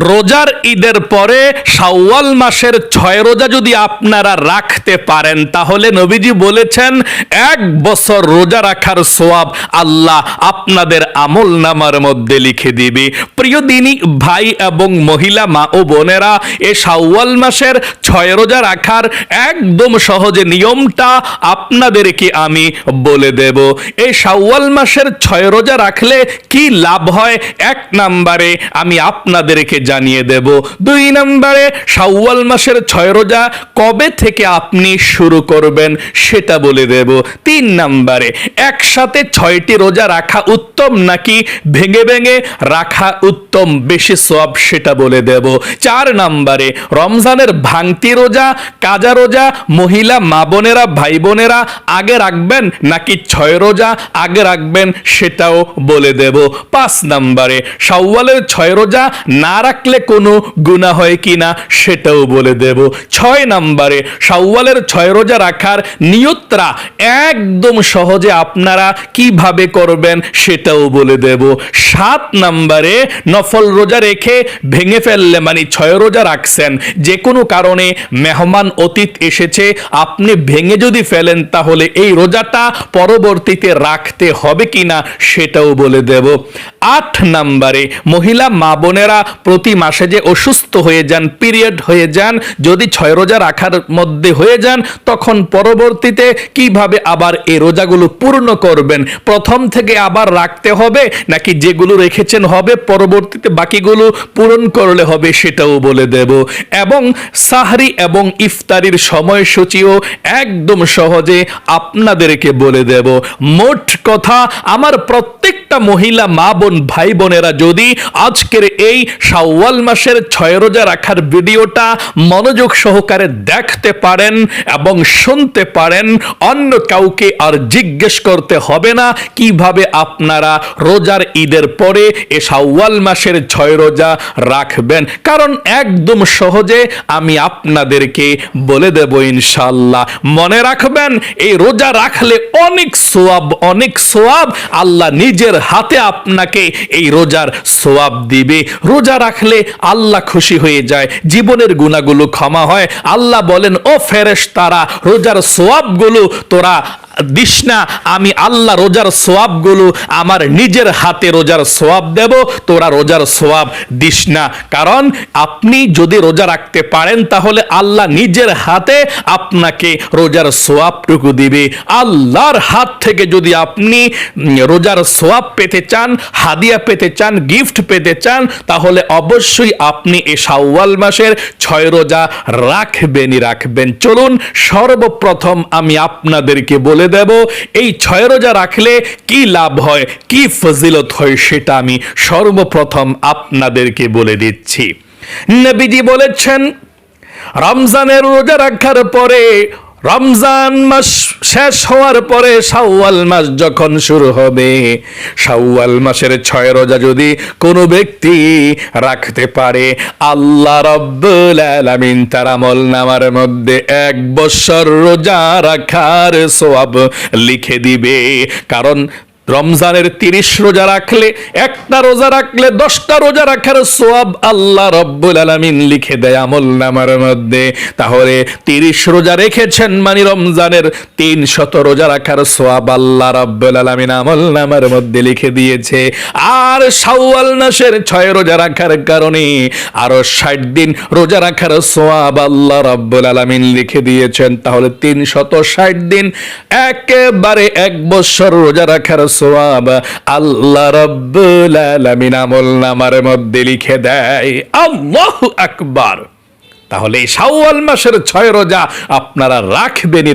রোজার ঈদের পরে শাওয়াল মাসের 6 রোজা যদি আপনারা রাখতে পারেন তাহলে নবীজি বলেছেন 1 বছর রোজা রাখার সওয়াব আল্লাহ আপনাদের আমলনামার মধ্যে লিখে দিবে। প্রিয় দিনী ভাই এবং মহিলা মা ও বোনেরা, এই শাওয়াল মাসের 6 রোজা রাখার একদম সহজে নিয়মটা আপনাদেরকে আমি বলে দেব। এই শাওয়াল মাসের 6 রোজা রাখলে কি লাভ হয় 1 নম্বরে আমি আপনাদেরকে জানিয়ে দেব। 2 নম্বরে শাওয়াল মাসের 6 রোজা কবে থেকে আপনি শুরু করবেন সেটা বলে দেব। 3 নম্বরে একসাথে 6টি রোজা রাখা উত্তম নাকি ভেঙে ভেঙে রাখা উত্তম, বেশি সওয়াব সেটা বলে দেব। 4 নম্বরে রমজানের ভাঙতি রোজা, কাজা রোজা মহিলা মা বোনেরা ভাই বোনেরা আগে রাখবেন নাকি 6 রোজা আগে রাখবেন সেটাও বলে দেব। 5 নম্বরে শাওয়ালের 6 রোজা না রাখলে কোনো গুনাহ হয় কিনা সেটাও বলে দেব। 6 নম্বরে শাওয়ালের 6 রোজা রাখার নিয়তটা একদম সহজে আপনারা কিভাবে করবেন সেটাও বলে দেব। 7 নম্বরে নফল রোজা রেখে ভেঙে ফেললে মানে 6 রোজা রাখছেন, যে কোনো কারণে মেহমান অতীত এসেছে, আপনি ভেঙে যদি ফেলেন তাহলে এই রোজাটা পরবর্তীতে রাখতে হবে কিনা সেটাও বলে দেব। 8 নম্বরে মহিলা মা বোনেরা প্রতি মাসে যে অসুস্থ হয়ে যান, পিরিয়ড হয়ে যান, যদি 6 রোজা রাখার মধ্যে হয়ে যান তখন পরবর্তীতে কিভাবে আবার এই রোজাগুলো পূর্ণ করবেন, প্রথম থেকে আবার রাখতে হবে নাকি যেগুলো রেখেছেন হবে পরবর্তীতে বাকিগুলো পূরণ করলে হবে সেটাও বলে দেব। এবং সাহরি এবং ইফতারির সময়সূচিও একদম সহজে আপনাদেরকে বলে দেব। মোট কথা, আমার প্রত্যেকটা মহিলা মা বোন ভাই বোনেরা যদি আজকের এই শাওয়াল মাসের 6 রোজা রাখার ভিডিওটা মনোযোগ সহকারে দেখতে পারেন এবং শুনতে পারেন, অন্য কাউকে আর জিজ্ঞেস করতে হবে না কিভাবে আপনারা রোজার ঈদের পরে এই শাওয়াল মাসের 6 রোজা রাখবেন, কারণ একদম সহজে আমি আপনাদেরকে বলে দেব ইনশাআল্লাহ। মনে রাখবেন, এই রোজা রাখলে অনেক সওয়াব আল্লাহ নিজের হাতে আপনাকে এই রোজার সওয়াব দিবে। রোজা রাখলে আল্লাহ খুশি হয়ে যায়, জীবনের গুনাহগুলো ক্ষমা হয়। আল্লাহ বলেন, ও ফেরেশতারা রোজার সওয়াবগুলো তোরা দিস না, আমি আল্লাহ রোজার সওয়াবগুলো আমার নিজের হাতে রোজার সওয়াব দেব, তোরা রোজার সওয়াব দিস না। কারণ আপনি যদি রোজা রাখতে পারেন তাহলে আল্লাহ নিজের হাতে আপনাকে রোজার সওয়াবটুকু দিবে। আল্লাহর হাত থেকে যদি আপনি রোজার সওয়াব পেতে চান, হাদিয়া পেতে চান, গিফট পেতে চান, তাহলে অবশ্যই আপনি এই শাওয়াল মাসের 6 রোজা রাখবেন। চলুন সর্বপ্রথম আমি আপনাদেরকে বলে দেব এই 6 রোজা রাখলে কি লাভ হয়, কি ফজিলত হয় সেটা আমি সর্বপ্রথম আপনাদেরকে বলে দিচ্ছি। নবীজি বলেছেন, রমজানের রোজা রাখার পরে, রমজান মাস শেষ হওয়ার পরে শাওয়াল মাস যখন শুরু হবে, শাওয়াল মাসের 6 রোজা যদি কোনো ব্যক্তি রাখতে পারে আল্লাহ রাব্বুল আলামিন তার আমলনামার মধ্যে 1 বছর রোজা রাখার সওয়াব লিখে দিবে। কারণ রমজানের 30 রোজা রাখলে, একটা রোজা রাখলে 10টা রোজা রাখার সওয়াব আল্লাহ রাব্বুল আলামিন লিখে দেয় আমলনামার মধ্যে। তাহলে 30 রোজা রেখেছেন মানে রমজানের 300 রোজা রাখার সওয়াব আল্লাহ রাব্বুল আলামিন আমলনামার মধ্যে লিখে দিয়েছে। আর শাওয়াল মাসের 6 রোজা রাখার কারণে আরো 60 দিন রোজা রাখার সওয়াব আল্লাহ রাব্বুল আলামিন লিখে দিয়েছেন। তাহলে 360 দিন একেবারে 1 বছর রোজা রাখার সওয়াব আল্লাহ রাব্বুল আলামিন আমলনামার মধ্যে লিখে দেয়। আল্লাহু আকবার। তাহলে শাওয়াল মাসের 6 রোজা আপনারা রাখবেন।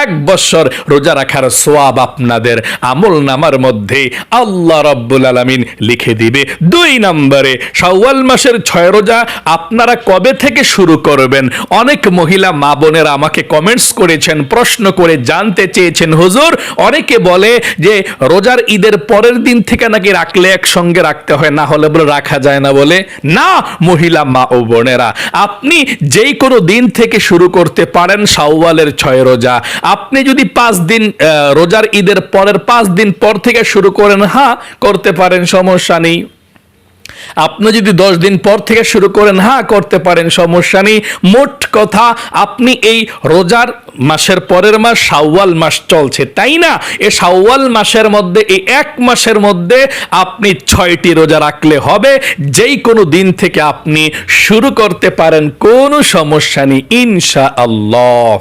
1 বছর রোজা রাখার সওয়াব আপনাদের আমলনামার মধ্যে আল্লাহ রাব্বুল আলামিন লিখে দিবে। 2 নম্বরে শাওয়াল মাসের 6 রোজা আপনারা কবে থেকে শুরু করবেন? অনেক মহিলা মা বোনেরা আমাকে কমেন্টস করেছেন, প্রশ্ন করে জানতে চেয়েছেন, হুজুর অনেকে বলে যে রোজার ঈদের পরের দিন থেকে নাকি রাখলে একসঙ্গে রাখতে হয়, না হলে বলে রাখা যায় না বলে। না মহিলা মা ও বোনেরা, আপনি যেই কোনো দিন থেকে শুরু করতে পারেন শাওয়ালের 6 রোজা। আপনি যদি 5 দিন রোজার ঈদের পরের 5 দিন পর থেকে শুরু করেন, হ্যাঁ করতে পারেন, সমস্যা নেই। আপনি যদি 10 দিন পর থেকে শুরু করেন, হ্যাঁ করতে পারেন, সমস্যা নেই। মোট কথা আপনি এই রোজার মাসের পরের মাস শাওয়াল মাস চলছে, তাই না? এই শাওয়াল মাসের মধ্যে, এই এক মাসের মধ্যে আপনি 6টি রোজা রাখলে হবে। যেই কোনো দিন থেকে আপনি শুরু করতে পারেন, কোনো সমস্যা নেই ইনশাআল্লাহ।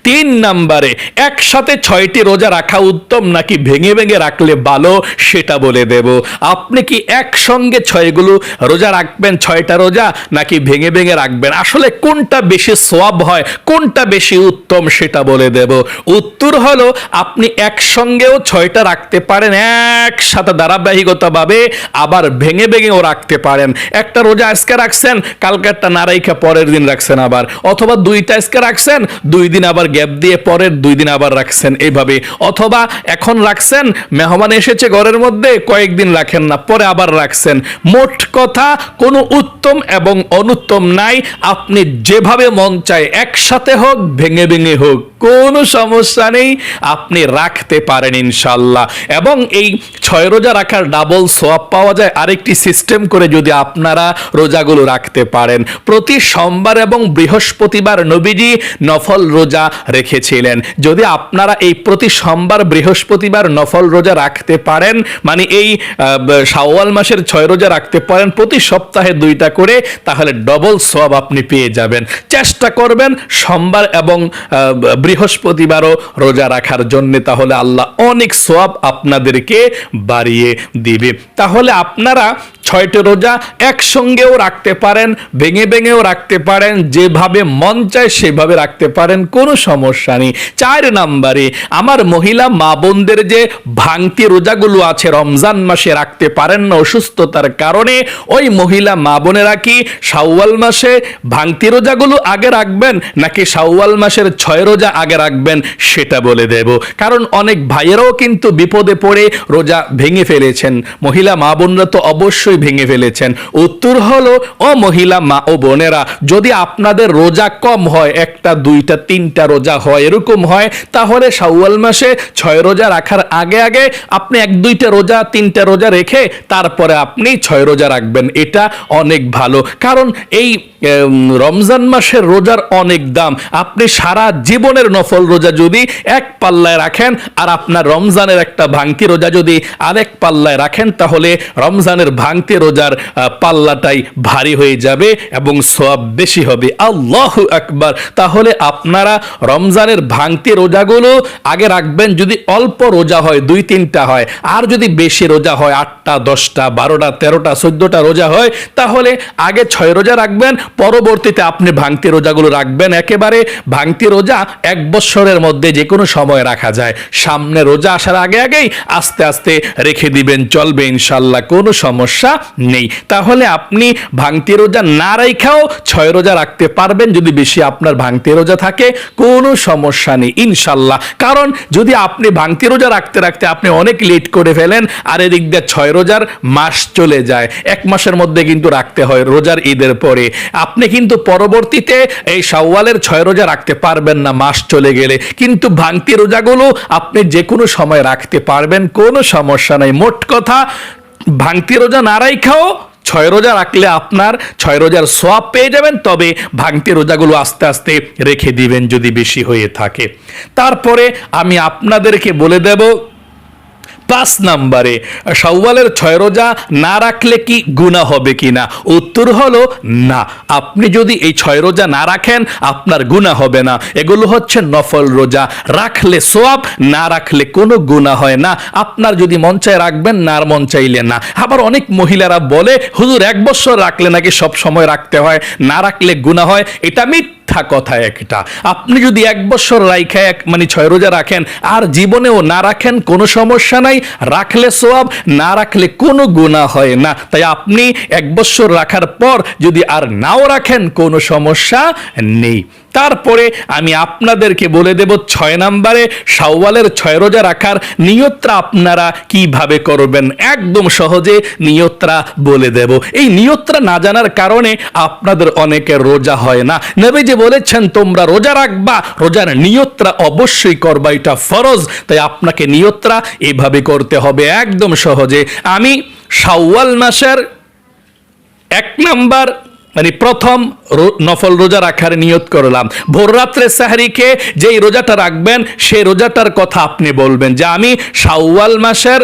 3 নম্বরে, একসাথে 6টি রোজা রাখা উত্তম নাকি ভেঙে ভেঙে রাখলে ভালো, সেটা বলে দেব। আপনি কি একসঙ্গে 6গুলো রোজা রাখবেন, 6টা রোজা, নাকি ভেঙে ভেঙে রাখবেন? আসলে কোনটা বেশি সওয়াব হয়, কোনটা বেশি উত্তম, সেটা বলে দেব। উত্তর হলো, আপনি একসঙ্গেও 6টা রাখতে পারেন একসাথে ধারাবাহিকতাভাবে, আবার ভেঙে ভেঙেও রাখতে পারেন। একটা রোজা আজকে রাখছেন, কালকে একটা না রাইখা পরের দিন রাখছেন আবার, অথবা 2টা আজকে রাখছেন, 2 দিন আবার গ্যাপ দিয়ে পরের 2 দিন আবার রাখছেন, এইভাবে। অথবা এখন রাখছেন, মেহমান এসেছে ঘরের মধ্যে, কয়েকদিন রাখেন না, পরে আবার রাখছেন। মোট কথা কোনো উত্তম এবং অনুত্তম নাই। আপনি যেভাবে মন চায়, একসাথে হোক ভেঙে ভেঙে হোক, কোনো সমস্যা নেই, আপনি রাখতে পারেন ইনশাল্লাহ। এবং এই 6 রোজা রাখার ডাবল সওয়াব পাওয়া যায় আরেকটি সিস্টেম করে, যদি আপনারা রোজাগুলো রাখতে পারেন। প্রতি সোমবার এবং বৃহস্পতিবার নবীজি নফল রোজা রেখেছিলেন। যদি আপনারা এই প্রতি সোমবার বৃহস্পতিবার নফল রোজা রাখতে পারেন, মানে এই শাওয়াল মাসের 6 রোজা রাখতে পারেন, প্রতি সপ্তাহে 2টা করে, তাহলে ডবল সওয়াব আপনি পেয়ে যাবেন। চেষ্টা করবেন সোমবার এবং বৃহস্পতিবারও রোজা রাখার জন্য, তাহলে আল্লাহ অনেক সওয়াব আপনাদেরকে বাড়িয়ে দিবে। তাহলে আপনারা 6টি রোজা একসঙ্গেও রাখতে পারেন, ভেঙে ভেঙেও রাখতে পারেন, যেভাবে মন চায় সেভাবে রাখতে পারেন, কোনো সমস্যা নেই। 4 নম্বরে, আমার মহিলা মা বোনদের যে ভাঙতি রোজাগুলো আছে রমজান মাসে রাখতে পারেন না অসুস্থতার কারণে, ওই মহিলা মা বোনেরা কি শাওয়াল মাসে ভাঙতি রোজাগুলো আগে রাখবেন, নাকি শাওয়াল মাসের 6 রোজা আগে রাখবেন, সেটা বলে দেব। কারণ অনেক ভাইয়েরাও কিন্তু বিপদে পড়ে রোজা ভেঙে ফেলেছেন, মহিলা মা বোনরা তো অবশ্যই ভেঙে ফেলেছেন। উত্তর হলো, ও মহিলা মা ও বোনেরা, যদি আপনাদের রোজা কম হয়, 1টা 2টা 3টা রোজা হয়, এরকম হয়, তাহলে শাওয়াল মাসে 6 রোজা রাখার আগে আগে আপনি 1-2টা রোজা 3টা রোজা রেখে তারপরে আপনি 6 রোজা রাখবেন, এটা অনেক ভালো। কারণ এই রমজান মাসের রোজার অনেক দাম। আপনি সারা জীবনের নফল রোজা যদি এক পাল্লায় রাখেন, আর আপনার রমজানের একটা ভাঙতি রোজা যদি আরেক পাল্লায় রাখেন, তাহলে রমজানের ভাঙতি রোজার পাল্লাটাই ভারী হয়ে যাবে এবং সওয়াব বেশি হবে। আল্লাহু আকবার। তাহলে আপনারা রমজানের ভাঙতি রোজাগুলো আগে রাখবেন, যদি অল্প রোজা হয়, 2-3টা হয়। আর যদি বেশি রোজা হয়, 8টা 10টা 12টা 13টা 14টা রোজা হয়, তাহলে আগে 6 রোজা রাখবেন, পরবর্তীতে আপনি ভাঙতি রোজাগুলো রাখবেন। একেবারে ভাঙতি রোজা 1 বছরের মধ্যে যে কোনো সময় রাখা যায়, সামনে রোজা আসার আগে আগেই আস্তে আস্তে রেখে দিবেন, চলবে ইনশাল্লাহ, কোনো সমস্যা নেই। তাহলে আপনি ভাঙতি রোজা না রাখাও 6 রোজা রাখতে পারবেন, যদি বেশি আপনার ভাঙতি রোজা থাকে, কোনো সমস্যা নেই ইনশাল্লাহ। কারণ যদি আপনি ভাঙতি রোজা রাখতে রাখতে আপনি অনেক লেট করে ফেলেন, আর এদিক দিয়ে 6 রোজার মাস চলে যায়, 1 মাসের মধ্যে কিন্তু রাখতে হয় রোজার ঈদের পরে, আপনি কিন্তু পরবর্তীতে এই শাওয়ালের 6 রোজা রাখতে পারবেন না মাস চলে গেলে। কিন্তু ভাঙতি রোজাগুলো আপনি যে কোনো সময় রাখতে পারবেন, কোনো সমস্যা নাই। মোট কথা, ভাঙতি রোজা না রাখাও 6 রোজা রাখলে আপনার 6 রোজার সওয়াব পেয়ে যাবেন। তবে ভাঙতি রোজাগুলো আস্তে আস্তে রেখে দিবেন যদি বেশি হয়ে থাকে। তারপরে আমি আপনাদেরকে বলে দেব, 5 নম্বরে, শাওয়ালের 6 রোজা না রাখলে কি গুনাহ হবে কিনা? উত্তর হলো না। আপনি যদি এই 6 রোজা না রাখেন, আপনার গুনাহ হবে না। এগুলো হচ্ছে নফল রোজা, রাখলে সওয়াব, না রাখলে কোনো গুনাহ হয় না। আপনার যদি মন চায় রাখবেন, না আর মন চাইলে না। আবার অনেক মহিলারা বলে, হুজুর 1 বছর রাখলে নাকি সব সময় রাখতে হয়, না রাখলে গুনাহ হয়। এটা মিথ্যা কথা একটা। আপনি যদি 1 বছর রাইখা মানে 6 রোজা রাখেন, আর জীবনেও না রাখেন, কোনো সমস্যা নাই, রাখলে সওয়াব, না রাখলে কোনো গুনাহ হয় না। তাই আপনি 1 বছর রাখার পর যদি আর নাও রাখেন, কোনো সমস্যা নেই। তারপরে আমি আপনাদেরকে বলে দেব 6 নম্বরে, শাওয়ালের 6 রোজা রাখার নিয়তটা আপনারা কিভাবে করবেন। একদম সহজে নিয়তটা বলে দেব। এই নিয়তটা না জানার কারণে আপনাদের অনেকের রোজা হয় না। নবীজি বলেছেন, তোমরা রোজা রাখবা, রোজার নিয়তটা অবশ্যই করবা, এটা ফরজ। তাই আপনাকে নিয়তটা এভাবে করতে হবে, একদম সহজে। আমি শাওয়াল মাসের 1 নাম্বার মানে প্রথম নফল রোজা রাখার নিয়ত করলাম। ভোর রাত্রে সাহরি খেয়ে যেই রোজাটা রাখবেন সেই রোজাটার কথা আপনি বলবেন যে আমি শাওয়াল মাসের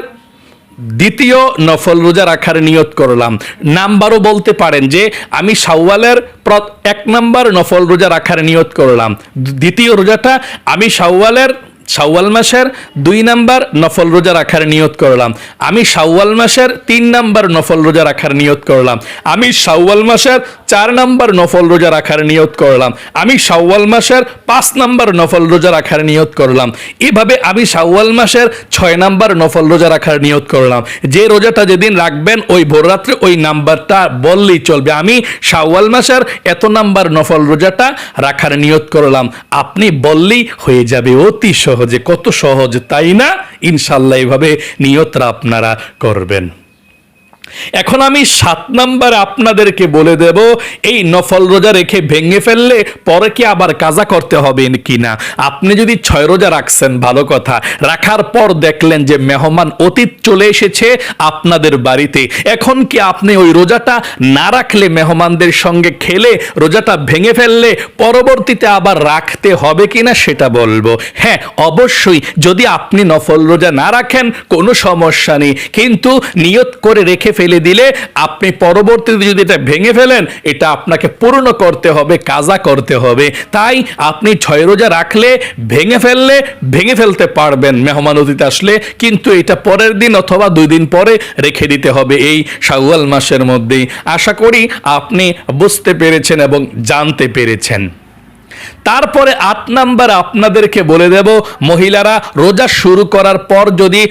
দ্বিতীয় নফল রোজা রাখার নিয়ত করলাম। নাম্বারও বলতে পারেন যে আমি শাওয়ালের 1 নাম্বার নফল রোজা রাখার নিয়ত করলাম। দ্বিতীয় রোজাটা আমি শাওয়াল মাসের 2 নাম্বার নফল রোজা রাখার নিয়ত করলাম। আমি শাওয়াল মাসের 3 নাম্বার নফল রোজা রাখার নিয়ত করলাম। আমি শাওয়াল মাসের 4 নাম্বার নফল রোজা রাখার নিয়ত করলাম। আমি শাওয়াল মাসের 5 নাম্বার নফল রোজা রাখার নিয়ত করলাম। এভাবে আমি শাওয়াল মাসের 6 নাম্বার নফল রোজা রাখার নিয়ত করলাম। যে রোজাটা যেদিন রাখবেন ওই ভোর রাত্রে ওই নাম্বারটা বললেই চলবে, আমি শাওয়াল মাসের এত নাম্বার নফল রোজাটা রাখার নিয়ত করলাম। আপনি বললেই হয়ে যাবে, অতি সহজে। কত সহজ তাই না? ইনশাআল্লাহ এভাবে নিয়তরা আপনারা করবেন। এখন আমি 7 নাম্বার আপনাদেরকে বলে দেব, এই নফল রোজা রেখে ভেঙে ফেললে পরে কি আবার কাজা করতে হবে কিনা। আপনি যদি 6 রোজা রাখছেন ভালো কথা, রাখার পর দেখলেন যে মেহমান অতীত চলে এসেছে আপনাদের বাড়িতে, এখন কি আপনি ওই রোজাটা না রাখলে মেহমানদের সঙ্গে খেলে রোজাটা ভেঙে ফেললে পরবর্তীতে আবার রাখতে হবে কিনা সেটা বলবো। হ্যাঁ, অবশ্যই যদি আপনি নফল রোজা না রাখেন কোনো সমস্যা নেই, কিন্তু নিয়ত করে রেখে ফেলে দিলে আপনি পরবর্তীতে যদি এটা ভেঙে ফেলেন এটা আপনাকে পূর্ণ করতে হবে, কাজা করতে হবে। তাই আপনি 6 রোজা রাখলে ভেঙে ফেলতে পারবেন মেহমান অতিথি আসলে, কিন্তু এটা পরের দিন অথবা 2 দিন পরে রেখে দিতে হবে এই শাওয়াল মাসের মধ্যেই। আশা করি আপনি বুঝতে পেরেছেন এবং জানতে পেরেছেন। তারপরে 8 নাম্বার আপনাদেরকে বলে দেব, মহিলারা রোজা শুরু করার পর যদি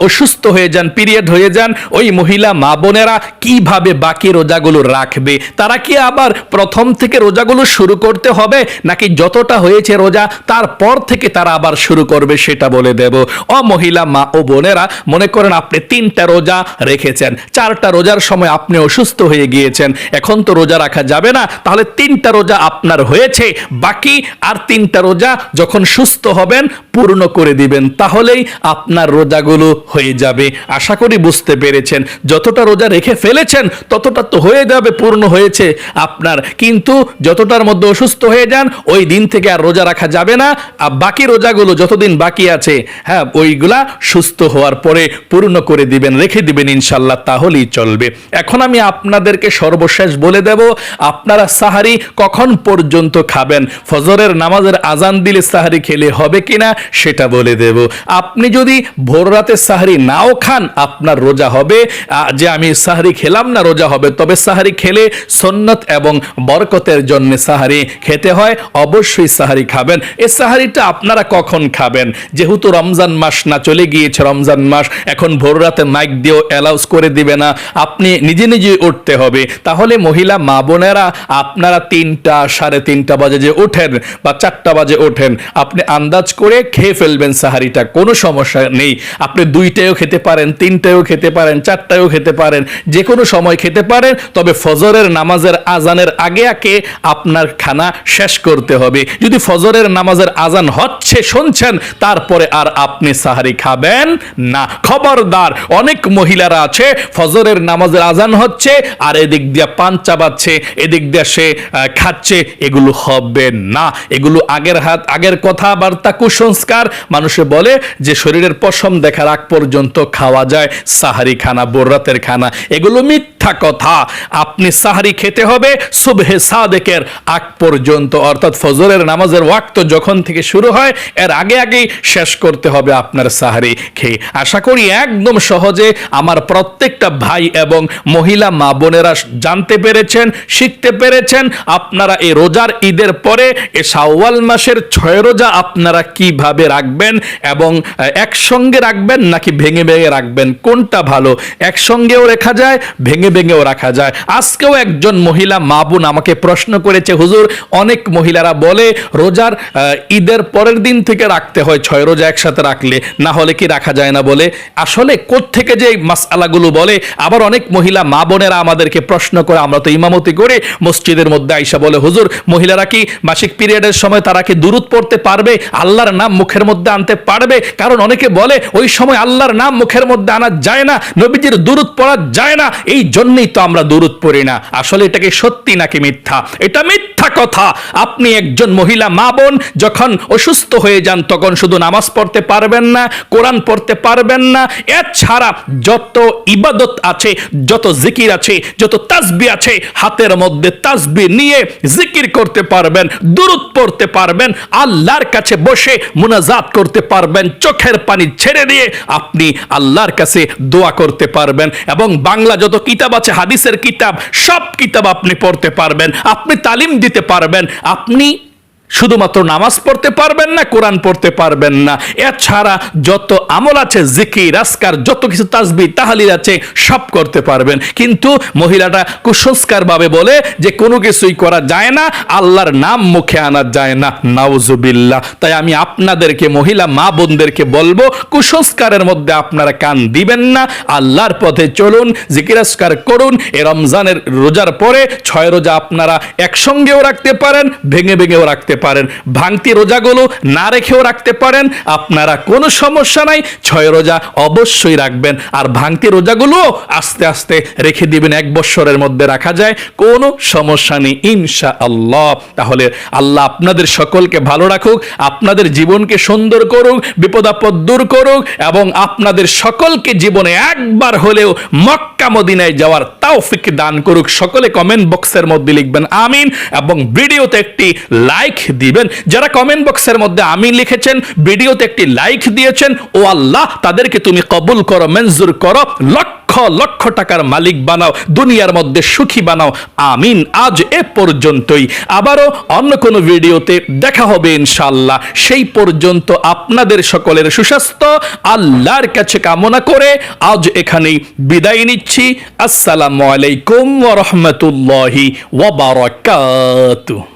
অসুস্থ হয়ে যান, পিরিয়ড হয়ে যান, ওই মহিলা মা বোনেরা কিভাবে বাকি রোজাগুলো রাখবে? তারা কি আবার প্রথম থেকে রোজাগুলো শুরু করতে হবে, নাকি যতটা হয়েছে রোজা তারপর থেকে তারা আবার শুরু করবে সেটা বলে দেব। মহিলা মা ও বোনেরা, মনে করেন আপনি 3টা রোজা রেখেছেন, 4টা রোজার সময় আপনি অসুস্থ হয়ে গিয়েছেন, এখন তো রোজা রাখা যাবে না, তাহলে 3টা রোজা আপনার হয়েছে, বাকি আর 3টা রোজা যখন সুস্থ হবেন পূর্ণ করে দিবেন, তাহলেই আপনার রোজাগুলো হয়ে যাবে। আশা করি বুঝতে পেরেছেন। যতটা রোজা রেখে ফেলেছেন ততটা তো হয়ে যাবে, পূর্ণ হয়েছে আপনার, কিন্তু যতটার মধ্যে অসুস্থ হয়ে যান ওই দিন থেকে আর রোজা রাখা যাবে না। আর বাকি রোজাগুলো যতদিন বাকি আছে, হ্যাঁ, ওইগুলা সুস্থ হওয়ার পরে পূর্ণ করে দিবেন, রেখে দিবেন ইনশাল্লাহ, তাহলেই চলবে। এখন আমি আপনাদেরকে সর্বশেষ বলে দেব, আপনারা সাহারি কখন পর্যন্ত খাবেন, ফজরের নামাজের আজান দিলে সাহারি খেলে হবে কিনা সেটা বলে দেব। আপনি যদি ভোর রাতে সাহারি নাও খান আপনার রোজা হবে, যে আমি সাহারি খেলাম না রোজা হবে, তবে সাহারি খেলে সুন্নত এবং বরকতের জন্য সাহারি খেতে হয়, অবশ্যই সাহারি খাবেন। এই সাহারিটা আপনারা কখন খাবেন? যেহেতু রমজান মাস না চলে গিয়েছে, রমজান মাস এখন ভোর রাতে মাইক দিয়েও অ্যালাউন্স করে দিবে না, আপনি নিজে নিজে উঠতে হবে। তাহলে মহিলা মা বোনেরা, আপনারা 3টা 3:30 বাজে যে ওঠেন বা 4টা বাজে ওঠেন, আপনি আন্দাজ করে খেয়ে ফেলবেন সাহারিটা, কোনো সমস্যা নেই। আপনি 2টাও খেতে পারেন, 3টাও খেতে পারেন, 4টাও খেতে পারেন, যে কোনো সময় খেতে পারেন, তবে ফজরের নামাজের আজানের আগে আগে আপনার খানা শেষ করতে হবে। যদি ফজরের নামাজের আজান হচ্ছে শুনছেন, তারপরে আর আপনি সাহারি খাবেন না। খবরদার, অনেক মহিলারা আছে ফজরের নামাজের আজান হচ্ছে আর এদিক দিয়ে পান চাবাচ্ছে, এদিক দিয়ে সে খাচ্ছে, এগুলো হবে না। এগুলো আগের কথাবার্তা, কুসংস্কার। মানুষে বলে যে শরীরের পশম দেখার আগ পর্যন্ত খাওয়া যায় সাহারি খানা, ভোর রাতের খানা, এগুলো মিথ্যা কথা। আপনি সাহারি খেতে হবে সুবহে সাদেকের আগ পর্যন্ত, অর্থাৎ ফজরের নামাজের ওয়াক্ত যখন থেকে শুরু হয় এর আগে আগেই শেষ করতে হবে আপনার সাহারি খেয়ে। আশা করি একদম সহজে আমার প্রত্যেকটা ভাই এবং মহিলা মা বোনেরা জানতে পেরেছেন, শিখতে পেরেছেন। আপনারা এই রোজার ঈদের পরে এই শাওয়াল মাসের 6 রোজা আপনারা কিভাবে রাখবেন এবং একসঙ্গে রাখবেন নাকি ভেঙে ভেঙে রাখবেন, কোনটা ভালো? একসঙ্গেও রেখা যায়, ভেঙে ভেঙেও রাখা যায়। আজকেও একজন মহিলা মা বোন আমাকে প্রশ্ন করেছে, হুজুর অনেক মহিলারা বলে রোজার ঈদের পরের দিন থেকে রাখতে হয় 6 রোজা একসাথে রাখলে, না হলে কি রাখা যায় না বলে। আসলে কোত্থেকে যে মাসআলাগুলো বলে, আবার অনেক মহিলা মা বোনেরা আমাদেরকে প্রশ্ন করে, আমরা তো ইমামতি করে মসজিদের মধ্যে আইসা বলে, হুজুর মহিলারা কি মাসিক পিরিয়ডের সময় তারা কি দুরূদ পড়তে পারবে, আল্লাহর নাম মুখের মধ্যে আনতে পারবে? কারণ অনেকে বলে ওই সময় আল্লাহর নাম মুখের মধ্যে আনা যায় না, নবীজির দুরূদ পড়া যায় না, এই জন্যই তো আমরা দুরূদ পড়ি না। আসলে এটা কি সত্যি নাকি মিথ্যা? এটা মিথ্যা কথা। আপনি একজন মহিলা মা বোন যখন অসুস্থ হয়ে যান তখন শুধু নামাজ পড়তে পারবেন না, কোরআন পড়তে পারবেন না, এছাড়া যত ইবাদত আছে, যত জিকির আছে, যত তাসবিহ আছে, হাতের মধ্যে তাসবিহ নিয়ে জিকির করতে পারবেন, দুরূদ পড়তে পারবেন, আল্লাহর কাছে বসে মুনাজাত করতে পারবেন, চোখের পানি ছেড়ে দিয়ে আপনি আল্লাহর কাছে দোয়া করতে পারবেন। এবং বাংলা যত কিতাব আছে, হাদিসের কিতাব, সব কিতাব আপনি পড়তে পারবেন, আপনি তালিম দিতে পারবেন। আপনি শুধুমাত্র নামাজ পড়তে পারবেন না, কোরআন পড়তে পারবেন না, এছাড়া যত আমল আছে, জিকির আজকার যত কিছু তাসবিহ তাহলিল আছে, সব করতে পারবেন। কিন্তু মহিলাটা কুসংস্কার ভাবে বলে যে কোনো কিছুই করা যায় না, আল্লাহর নাম মুখে আনা যায় না, নাউজুবিল্লাহ। তাই আমি আপনাদেরকে, মহিলা মা বোনদেরকে বলবো, কুসংস্কারের মধ্যে আপনারা কান দিবেন না, আল্লাহর পথে চলুন, জিকির আজকার করুন। এ রমজানের রোজার পরে 6 রোজা আপনারা একসঙ্গেও রাখতে পারেন, ভেঙে ভেঙেও রাখতে পারেন, ভাঙতি রোজাগুলো না রেখেও রাখতে পারেন, আপনারা কোনো সমস্যা নাই। 6 রোজা অবশ্যই রাখবেন, আর ভাঙতি রোজাগুলো আস্তে আস্তে রেখে দিবেন, 1 বছরের মধ্যে রাখা যায়, কোনো সমস্যা নেই ইনশাআল্লাহ। তাহলে আল্লাহ আপনাদের সকলকে ভালো রাখুক, আপনাদের জীবনকে সুন্দর করুক, বিপদ আপদ দূর করুক, এবং আপনাদের সকলকে জীবনে একবার হলেও মক্কা মদিনায় যাওয়ার তৌফিক দান করুক। সকলে কমেন্ট বক্সের মধ্যে লিখবেন আমিন, এবং ভিডিওতে একটি লাইক দিবেন। যারা কমেন্ট বক্সের মধ্যে আমিন লিখেছেন, ভিডিওতে একটি লাইক দিয়েছেন, ও আল্লাহ তাদেরকে তুমি কবুল করো, মঞ্জুর করো, লক্ষ লক্ষ টাকার মালিক বানাও, দুনিয়ার মধ্যে সুখী বানাও, আমিন। আজ এ পর্যন্তই, আবারও অন্য কোনো ভিডিওতে দেখা হবে ইনশাআল্লাহ। সেই পর্যন্ত আপনাদের সকলের সুস্বাস্থ্য আল্লাহর কাছে কামনা করে আজ এখানেই বিদায় নিচ্ছি। আসসালামু আলাইকুম ওয়া রাহমাতুল্লাহি ওয়া বারাকাতুহু।